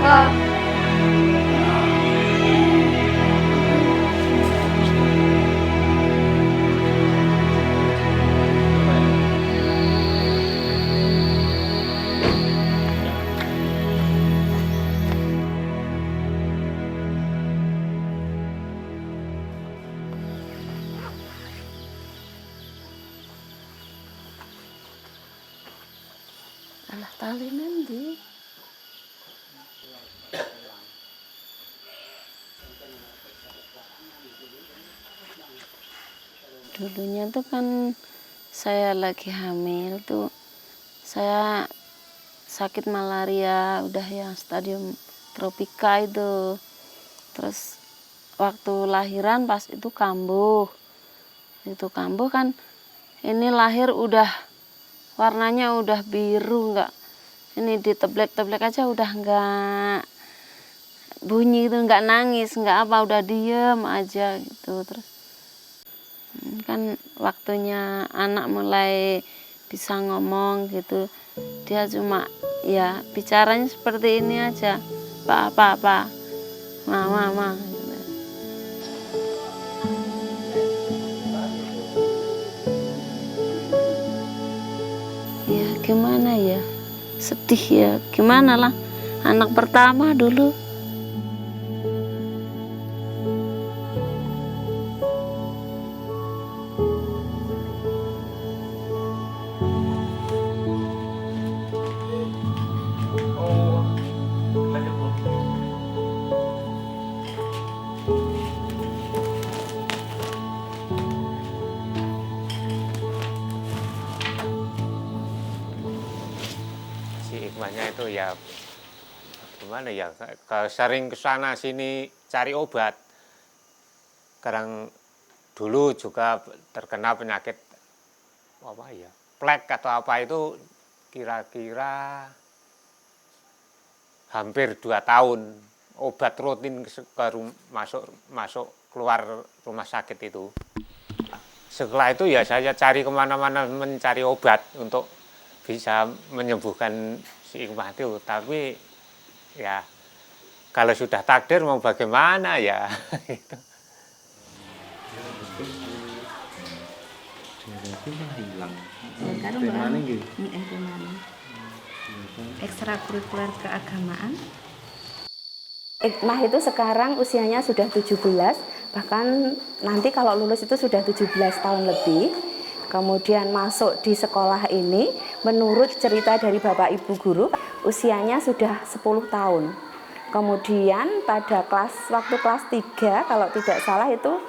Alah tali nanti. Dulunya tuh kan saya lagi hamil tuh, saya sakit malaria, udah yang stadium tropika itu. Terus waktu lahiran pas itu kambuh. Itu kambuh kan ini lahir udah warnanya udah biru, enggak ini diteblek-teblek aja udah enggak bunyi itu, enggak nangis, enggak apa, udah diem aja gitu. Terus kan waktunya anak mulai bisa ngomong gitu, dia cuma ya bicaranya seperti ini aja, apa mama gitu. Ya gimana ya, sedih ya, gimana lah, anak pertama dulu. Hikmahnya itu ya gimana ya, sering kesana sini cari obat. Sekarang dulu juga terkena penyakit apa ya, plek atau apa itu kira-kira hampir 2 tahun obat rutin masuk keluar rumah sakit itu. Setelah itu ya saya cari kemana-mana mencari obat untuk bisa menyembuhkan si Hikmah itu, tapi ya kalau sudah takdir mau bagaimana ya gitu. Ekstrakurikuler keagamaan. Hikmah itu sekarang usianya sudah 17, bahkan nanti kalau lulus itu sudah 17 tahun lebih. Kemudian masuk di sekolah ini, menurut cerita dari Bapak Ibu guru, usianya sudah 10 tahun. Kemudian pada waktu kelas 3, kalau tidak salah itu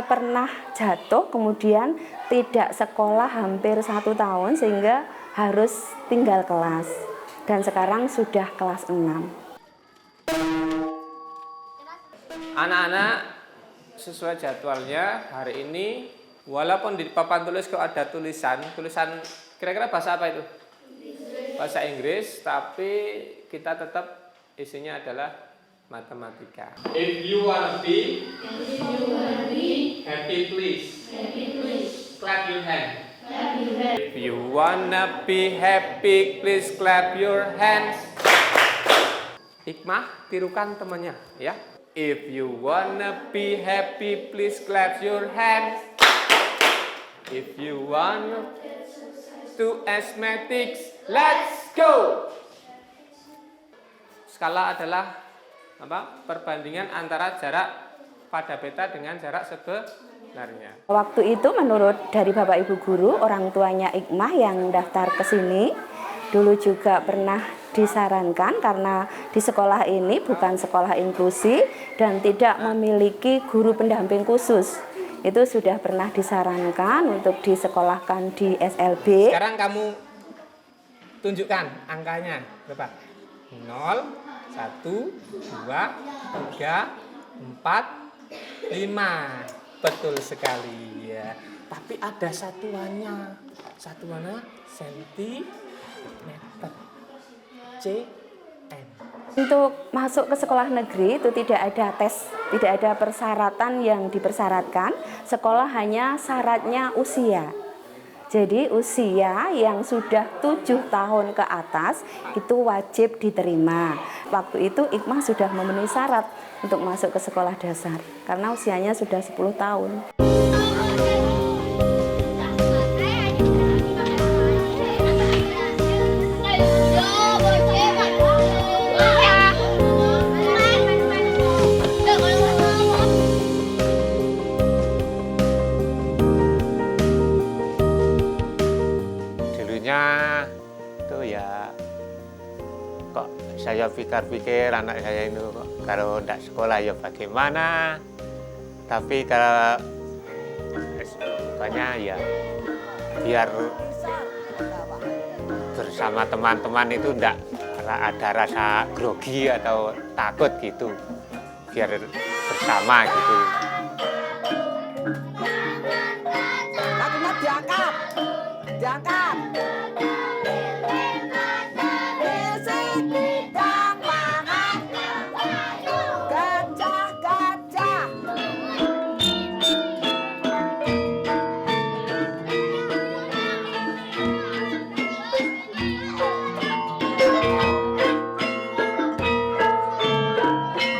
pernah jatuh, kemudian tidak sekolah hampir 1 tahun sehingga harus tinggal kelas. Dan sekarang sudah kelas 6. Anak-anak, sesuai jadwalnya hari ini, walaupun di papan tulis kok ada tulisan kira-kira bahasa apa itu? Bahasa Inggris, tapi kita tetap isinya adalah matematika. If you wanna be happy, please. Clap your hand. If you wanna be happy, please clap your hands. Hikmah, tirukan temannya, ya. If you wanna be happy, please clap your hands. If you wanna do mathematics, let's go. Skala adalah perbandingan antara jarak pada beta dengan jarak sebenarnya. Waktu itu menurut dari Bapak Ibu guru, orang tuanya Hikmah yang daftar ke sini, dulu juga pernah disarankan karena di sekolah ini bukan sekolah inklusi dan tidak memiliki guru pendamping khusus. Itu sudah pernah disarankan untuk disekolahkan di SLB. Sekarang kamu tunjukkan angkanya berapa? 0, 1, 2, 3, 4, 5. Betul sekali ya. Tapi ada satuannya. Satuannya sentimeter. CM. Untuk masuk ke sekolah negeri itu tidak ada tes, tidak ada persyaratan yang dipersyaratkan. Sekolah hanya syaratnya usia. Jadi usia yang sudah 7 tahun ke atas itu wajib diterima. Waktu itu Ikmah sudah memenuhi syarat untuk masuk ke sekolah dasar karena usianya sudah 10 tahun. Dulunya tuh ya kok saya pikir-pikir anak saya itu kok kalau tidak sekolah ya bagaimana. Tapi kalau pokoknya ya biar bersama teman-teman itu tidak ada rasa grogi atau takut gitu. Biar bersama gitu. Kalimat diangkat. Diangkat.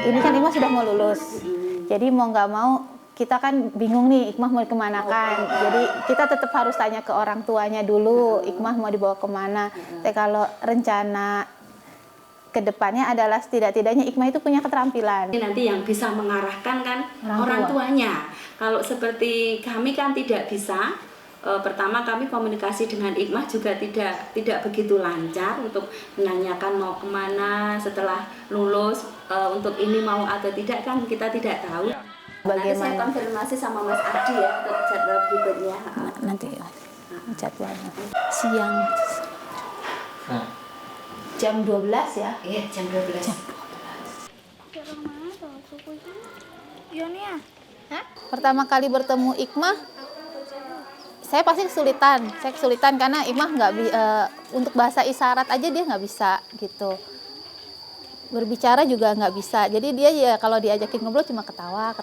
Ini kan Ikmah sudah mau lulus, jadi mau nggak mau kita kan bingung nih Ikmah mau kemanakan. Jadi kita tetap harus tanya ke orang tuanya dulu, Ikmah mau dibawa kemana. Tapi kalau rencana kedepannya adalah setidak-tidaknya Ikmah itu punya keterampilan. Nanti yang bisa mengarahkan kan orang tuanya. Kalau seperti kami kan tidak bisa. Pertama kami komunikasi dengan Ikmah juga tidak begitu lancar untuk menanyakan mau kemana setelah lulus, untuk ini mau atau tidak kan kita tidak tahu. Nanti saya konfirmasi sama Mas Adi ya untuk jadwal berikutnya. Nanti jadwalnya siang jam 12 ya. Iya, jam 12. Pertama kali bertemu Ikmah, saya pasti kesulitan. Saya kesulitan karena Ikmah untuk bahasa isyarat aja dia nggak bisa gitu. Berbicara juga nggak bisa. Jadi dia ya kalau diajakin ngobrol cuma ketawa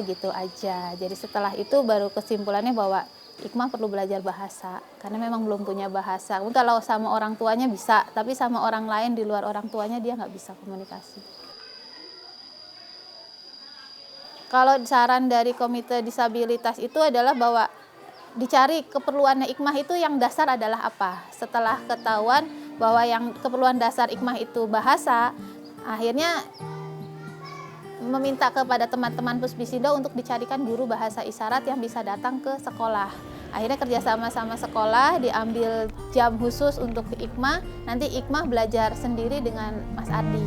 gitu aja. Jadi setelah itu baru kesimpulannya bahwa Ikmah perlu belajar bahasa karena memang belum punya bahasa. Mungkin kalau sama orang tuanya bisa, tapi sama orang lain di luar orang tuanya dia nggak bisa komunikasi. Kalau saran dari Komite Disabilitas itu adalah bahwa dicari keperluannya Ikmah itu yang dasar adalah apa. Setelah ketahuan bahwa yang keperluan dasar Ikmah itu bahasa, akhirnya meminta kepada teman-teman Puspisindo untuk dicarikan guru bahasa isyarat yang bisa datang ke sekolah. Akhirnya kerjasama sama sekolah, diambil jam khusus untuk Ikmah, nanti Ikmah belajar sendiri dengan Mas Ardi.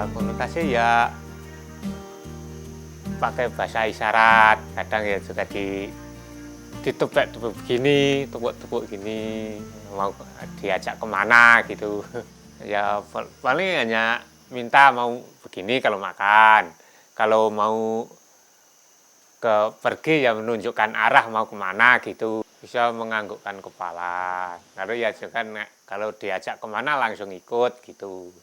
Komunikasi ya pakai bahasa isyarat, kadang ya juga ditepuk-tepuk begini, tepuk-tepuk gini, mau diajak kemana gitu. Ya paling hanya minta mau begini kalau makan, kalau mau pergi ya menunjukkan arah mau kemana gitu. Bisa menganggukkan kepala, lalu ya juga kalau diajak kemana langsung ikut gitu.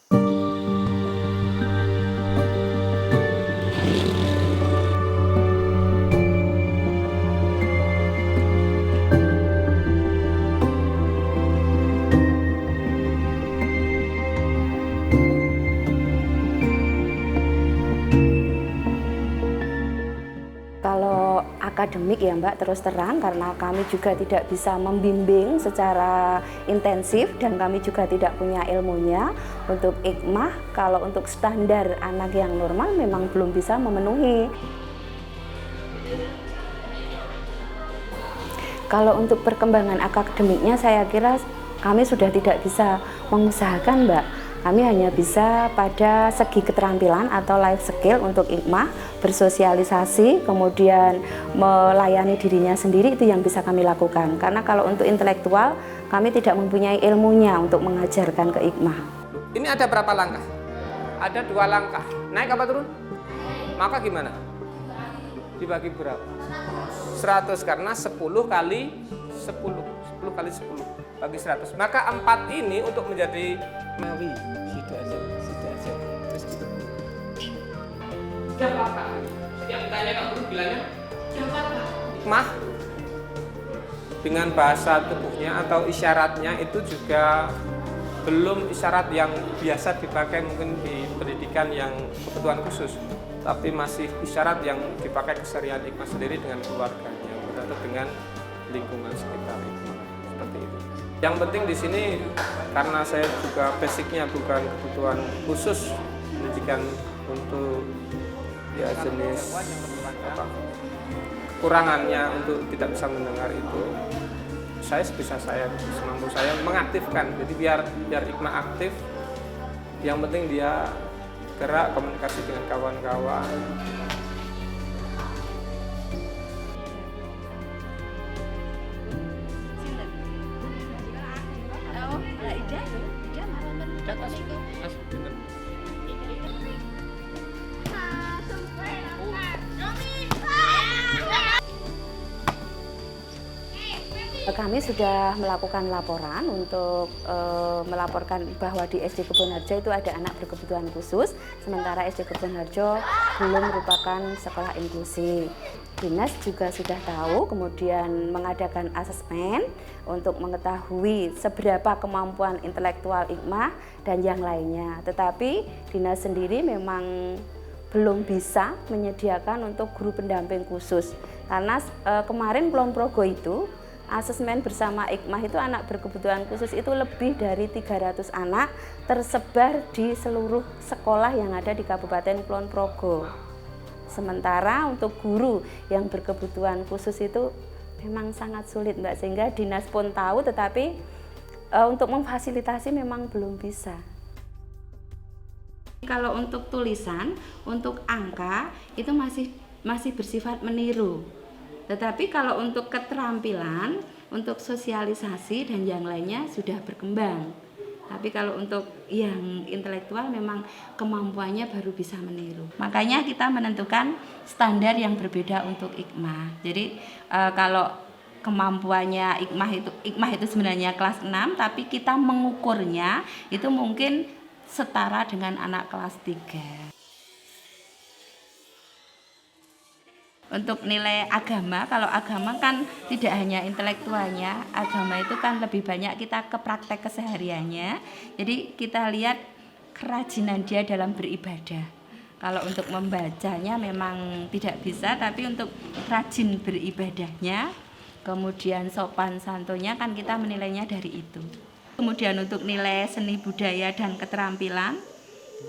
akademik ya Mbak, terus terang karena kami juga tidak bisa membimbing secara intensif dan kami juga tidak punya ilmunya. Untuk hikmah, kalau untuk standar anak yang normal memang belum bisa memenuhi. Kalau untuk perkembangan akademiknya saya kira kami sudah tidak bisa mengusahakan Mbak. Kami hanya bisa pada segi keterampilan atau life skill untuk hikmah, bersosialisasi, kemudian melayani dirinya sendiri, itu yang bisa kami lakukan. Karena kalau untuk intelektual, kami tidak mempunyai ilmunya untuk mengajarkan ke hikmah. Ini ada berapa langkah? Ada 2 langkah. Naik apa turun? Maka gimana? Dibagi berapa? 100 karena 10 kali 10. 10 kali 10 bagi 100. Maka 4 ini untuk menjadi mawi. Situ aja. Terus gitu. Siapa Kak? Setiap ditanya Kak Guru bilangnya siapa Kak? Hikmah dengan bahasa tubuhnya atau isyaratnya itu juga belum isyarat yang biasa dipakai mungkin di pendidikan yang kebutuhan khusus, tapi masih isyarat yang dipakai keseharian hikmah sendiri dengan keluarganya atau dengan lingkungan sekitar hikmah, seperti itu. Yang penting di sini karena saya juga basicnya bukan kebutuhan khusus pendidikan untuk ya jenis apa kekurangannya untuk tidak bisa mendengar itu, saya sebisa saya semampu saya mengaktifkan. Jadi biar hikmah aktif, yang penting dia gerak komunikasi dengan kawan-kawan. Kami sudah melakukan laporan untuk melaporkan bahwa di SD Kebonharjo itu ada anak berkebutuhan khusus, sementara SD Kebonharjo belum merupakan sekolah inklusi. Dinas juga sudah tahu, kemudian mengadakan asesmen untuk mengetahui seberapa kemampuan intelektual hikmah dan yang lainnya. Tetapi dinas sendiri memang belum bisa menyediakan untuk guru pendamping khusus, karena kemarin Kulon Progo itu asesmen bersama hikmah itu anak berkebutuhan khusus itu lebih dari 300 anak tersebar di seluruh sekolah yang ada di Kabupaten Kulon Progo. Sementara untuk guru yang berkebutuhan khusus itu memang sangat sulit Mbak, sehingga dinas pun tahu tetapi untuk memfasilitasi memang belum bisa. Kalau untuk tulisan, untuk angka itu masih bersifat meniru. Tetapi kalau untuk keterampilan, untuk sosialisasi dan yang lainnya sudah berkembang. Tapi kalau untuk yang intelektual memang kemampuannya baru bisa meniru. Makanya kita menentukan standar yang berbeda untuk hikmah. Jadi kalau kemampuannya hikmah itu sebenarnya kelas 6, tapi kita mengukurnya itu mungkin setara dengan anak kelas 3. Untuk nilai agama, kalau agama kan tidak hanya intelektualnya, agama itu kan lebih banyak kita ke praktek kesehariannya. Jadi kita lihat kerajinan dia dalam beribadah. Kalau untuk membacanya memang tidak bisa, tapi untuk rajin beribadahnya, kemudian sopan santunnya kan kita menilainya dari itu. Kemudian untuk nilai seni budaya dan keterampilan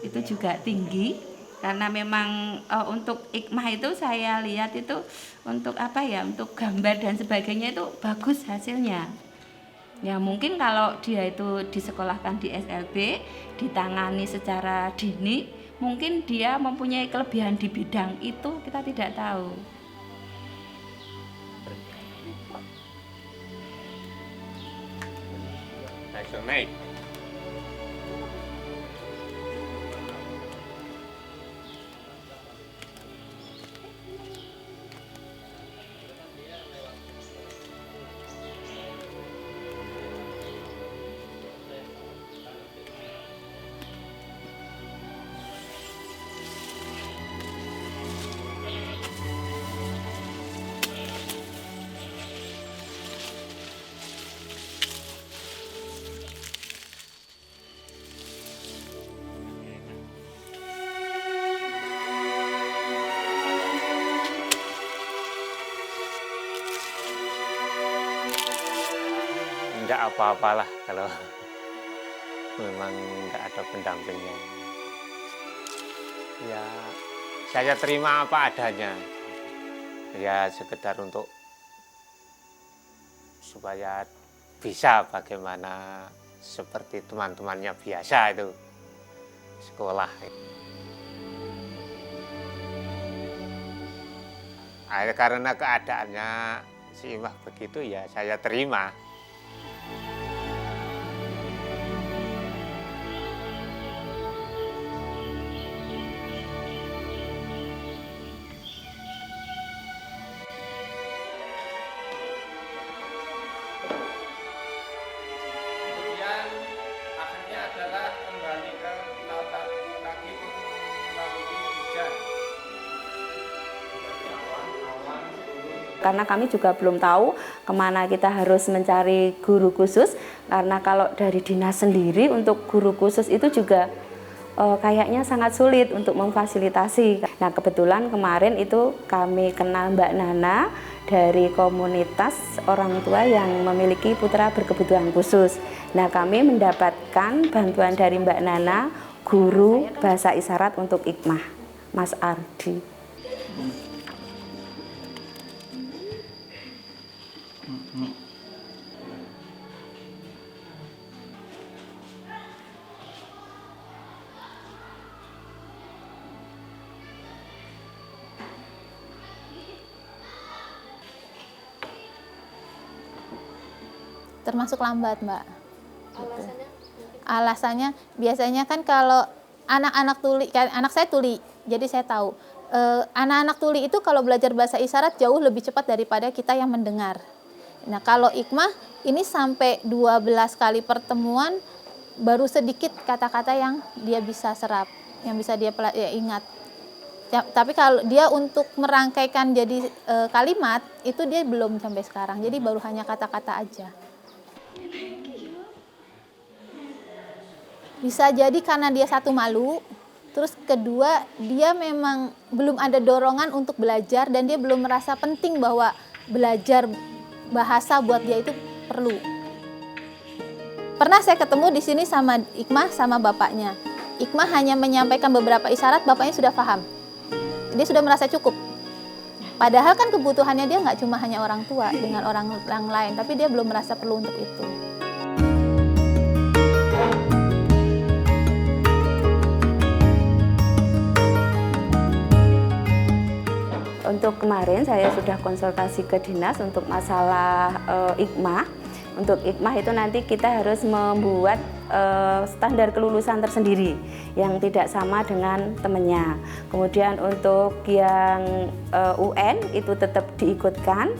itu juga tinggi. Karena memang untuk hikmah itu saya lihat itu untuk untuk gambar dan sebagainya itu bagus hasilnya. Ya mungkin kalau dia itu disekolahkan di SLB, ditangani secara dini, mungkin dia mempunyai kelebihan di bidang itu, kita tidak tahu. Naik. tidak apa-apalah kalau memang nggak ada pendampingnya. Ya, saya terima apa adanya. Ya sekedar untuk supaya bisa bagaimana seperti teman-temannya biasa itu sekolah. Karena keadaannya si Imah begitu ya saya terima. Kemudian akhirnya adalah kembali ke lautan kaki melalui hujan. Karena kami juga belum tahu kemana kita harus mencari guru khusus, karena kalau dari dinas sendiri untuk guru khusus itu juga kayaknya sangat sulit untuk memfasilitasi. Nah kebetulan kemarin itu kami kenal Mbak Nana dari komunitas orang tua yang memiliki putra berkebutuhan khusus. Nah kami mendapatkan bantuan dari Mbak Nana, guru bahasa isyarat untuk Ikmah, Mas Ardi. Termasuk lambat, Mbak. Alasannya biasanya kan kalau anak-anak tuli, kan anak saya tuli, jadi saya tahu anak-anak tuli itu kalau belajar bahasa isyarat jauh lebih cepat daripada kita yang mendengar. Nah kalau Ikmah ini sampai 12 kali pertemuan baru sedikit kata-kata yang dia bisa serap, yang bisa dia ingat. Ya, tapi kalau dia untuk merangkaikan jadi kalimat itu dia belum sampai sekarang, jadi baru hanya kata-kata aja. Bisa jadi karena dia satu malu, terus kedua dia memang belum ada dorongan untuk belajar dan dia belum merasa penting bahwa belajar bahasa buat dia itu perlu. Pernah saya ketemu di sini sama Ikmah sama bapaknya. Ikmah hanya menyampaikan beberapa isyarat, bapaknya sudah paham. Dia sudah merasa cukup. Padahal kan kebutuhannya dia nggak cuma hanya orang tua dengan orang lain, tapi dia belum merasa perlu untuk itu. Untuk kemarin saya sudah konsultasi ke dinas untuk masalah Ikmah. Untuk Ikmah itu nanti kita harus membuat standar kelulusan tersendiri yang tidak sama dengan temannya. Kemudian untuk yang UN itu tetap diikutkan,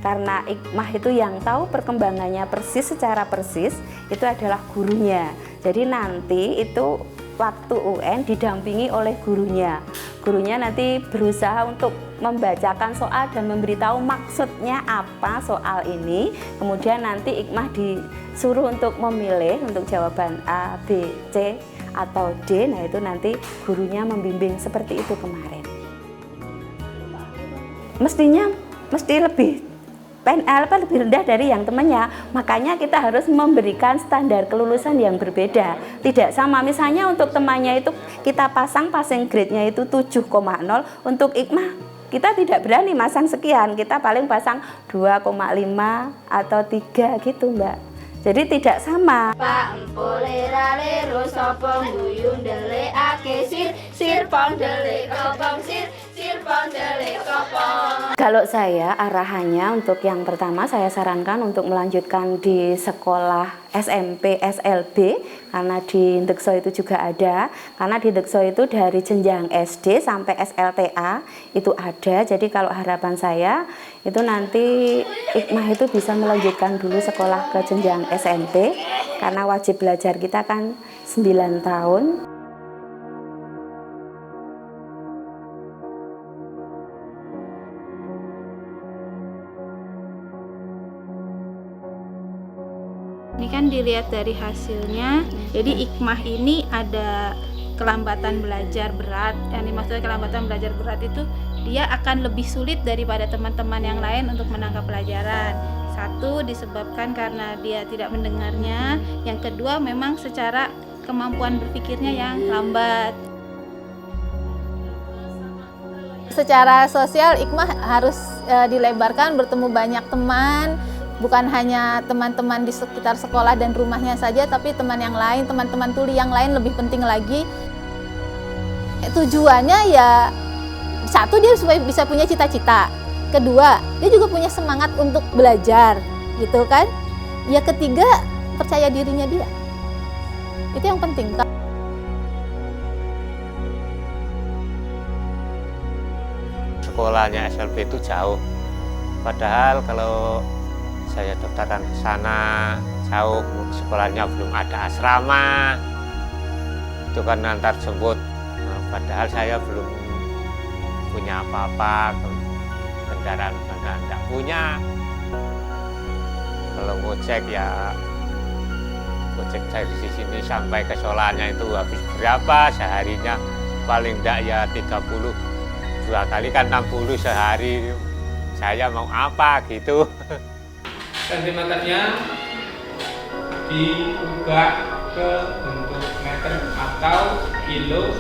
karena Ikmah itu yang tahu perkembangannya persis secara persis itu adalah gurunya. Jadi nanti itu waktu UN didampingi oleh gurunya. Gurunya nanti berusaha untuk membacakan soal dan memberitahu maksudnya apa soal ini. Kemudian nanti Ikmah disuruh untuk memilih untuk jawaban A, B, C, atau D. Nah itu nanti gurunya membimbing seperti itu kemarin. Mestinya lebih lebih rendah dari yang temannya, makanya kita harus memberikan standar kelulusan yang berbeda, tidak sama. Misalnya untuk temannya itu kita pasang passing grade-nya itu 7,0, untuk Ikmah kita tidak berani masang sekian, kita paling pasang 2,5 atau 3 gitu Mbak. Jadi tidak sama. Pak empole rale rosopo nguyun dele ake sir pong dele kopong sir pong dele kopong. Kalau saya arahannya untuk yang pertama saya sarankan untuk melanjutkan di sekolah SMP SLB, karena di Ndekso itu juga ada. Karena di Ndekso itu dari jenjang SD sampai SLTA itu ada. Jadi kalau harapan saya itu nanti Ikmah itu bisa melanjutkan dulu sekolah ke jenjang SMP, karena wajib belajar kita kan 9 tahun. Ini kan dilihat dari hasilnya, jadi Ikmah ini ada kelambatan belajar berat. Yang dimaksud kelambatan belajar berat itu dia akan lebih sulit daripada teman-teman yang lain untuk menangkap pelajaran. Satu, disebabkan karena dia tidak mendengarnya. Yang kedua, memang secara kemampuan berpikirnya yang lambat. Secara sosial, Ikmah harus dilebarkan, bertemu banyak teman, bukan hanya teman-teman di sekitar sekolah dan rumahnya saja, tapi teman yang lain, teman-teman tuli yang lain lebih penting lagi. Tujuannya ya, satu, dia supaya bisa punya cita-cita. Kedua, dia juga punya semangat untuk belajar, gitu kan. Ya ketiga, percaya dirinya dia. Itu yang penting. Sekolahnya SLB itu jauh. Padahal kalau saya daftarkan ke sana jauh, sekolahnya belum ada asrama. Itu kan antar jemput. Nah, padahal saya belum punya apa-apa, kendaraan tidak punya. Kalau ngojek ya, ngojek dari sini sampai ke sekolahnya itu habis berapa seharinya? Paling tidak ya 30. 2 kali kan 60 sehari. Saya mau apa gitu. Sentimeternya diubah ke bentuk meter atau kilo